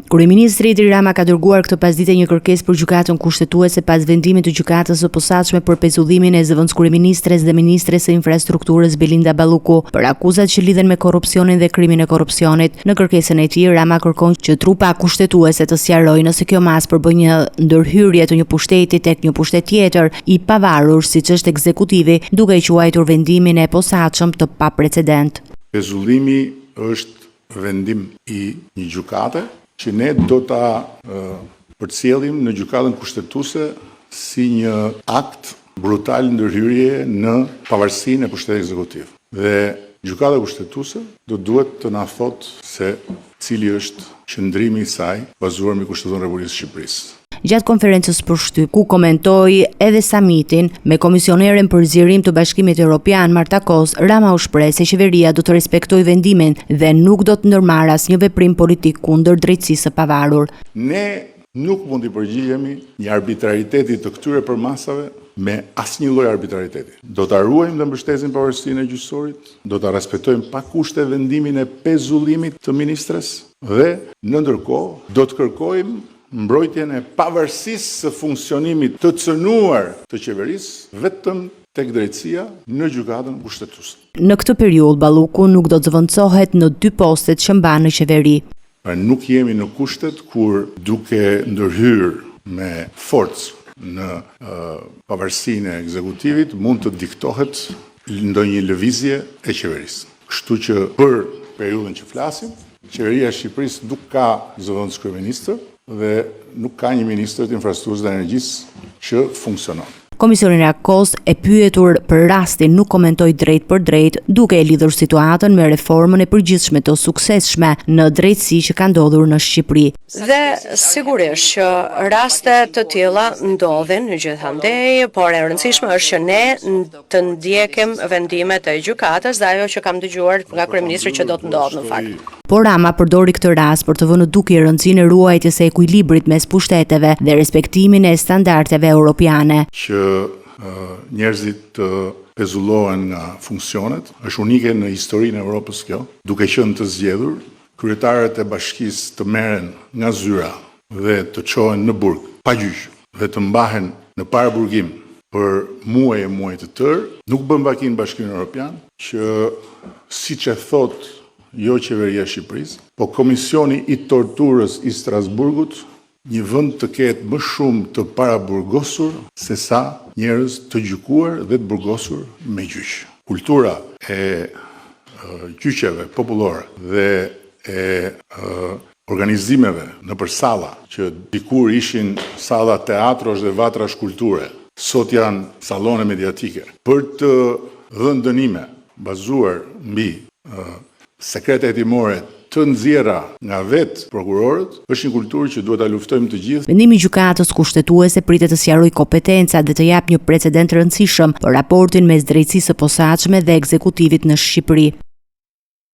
Kryeministri Edi Rama ka dërguar këtë pasdite një kërkesë për gjykatën kushtetuese pas vendimit të gjykatës së posaçme për pezullimin e zëvendëskryeministres dhe ministres së infrastrukturës Belinda Balluku për akuzat që lidhen me korrupsionin dhe krimin e korrupsionit. Në kërkesën e tij, Rama kërkon që trupa kushtetuese të sqarojë nëse kjo mas përbën një ndërhyrje të një pushteti tek një pushtet tjetër i pavarur siç është ekzekutivi, duke i quajtur vendimin e posaçëm të paprecedent. Pezullimi është vendim i një gjykate që ne do ta përcjellim në gjykatën kushtetuese si një akt brutal ndërhyrje në pavarësinë e pushtetit ekzekutiv. Dhe gjykata kushtetuese do duhet të na thotë se cili është qëndrimi i saj bazuar mbi Kushtetunë e Republikës së Shqipërisë. Gjatë konferencës për shtyp, ku komentoi edhe samitin me komisioneren për zgjerim të Bashkimit Evropian Marta Kos, Rama u shpreh se qeveria do të respektojë vendimin dhe nuk do të ndërmarrë asnjë veprim politik kundër drejtësisë së pavarur. Ne nuk mund të përgjigjemi një arbitrariteti të këtyre përmasave me asnjë lloj arbitrariteti. Do ta ruajmë dhe mbështesim pavarësinë e gjyqësorit, do ta respektojmë pa kushte vendimin e pezullimit të ministres dhe në ndërkohë do të kërkojmë mbrojtjen e pavarësisë së funksionimit të cënuar të qeverisë vetëm tek drejtësia në gjykatën kushtetuese. Në këtë periudhë Balluku nuk do të zëvendësohet në 2 postet që mban në qeveri. Nuk jemi në kushtet kur duke ndërhyrë me forcë në pavarësinë e ekzekutivit mund të diktohet ndonjë lëvizje e qeverisë. Kështu që për periudhën që flasim, qeveria e Shqipërisë nuk ka zëvendëskryeministër dhe nuk ka një ministër të infrastrukturës dhe energjisë që funksionon. Komisionera Kos e pyetur për rastin nuk komentoi drejt për drejt, duke e lidhur situatën me reformën e përgjithshme të suksesshme në drejtësi që ka ndodhur në Shqipëri. Dhe sigurisht që raste të tilla ndodhin gjithandej, por e rëndësishme është që ne të ndjekim vendimet e gjykatës dhe ajo që kam dëgjuar nga kryeministri që do të ndodhë në fakt. Por Rama përdori këtë rast për të vënë dukje rëndësinë e ruajtjes së ekuilibrit mes pushteteve dhe respektimin e standardeve europiane. Që njerëzit të pezullohen nga funksionet, është unike në historinë e Evropës kjo, duke qenë të zgjedhur, kryetarët e bashkisë të merren nga zyra dhe të çohen në burg pa gjyq dhe të mbahen në paraburgim për muaj e muaj të tërë, nuk bën vakin Bashkimin Evropian, që siç e thotë jo qeveria e Shqipërisë, po Komisioni i Torturës i Strasburgut, një vend të ketë më shumë të paraburgosur se sa njerëz të gjykuar dhe të burgosur me gjyq. Kultura e gjyqeve popullore dhe e organizimeve nëpër salla që dikur ishin salla teatrosh dhe vatrash kulture, sot janë sallone mediatike. Për të dhënë dënime bazuar mbi sekret hetimore të nxjerra nga vetë prokurorët, është një kulturë që duhet ta luftojmë të gjithë. Vendimi i gjykatës kushtetuese pritet të sqarojë kompetencat dhe të japë një precedent të rëndësishëm për raportin mes drejtësisë së posaçme dhe ekzekutivit në Shqipëri.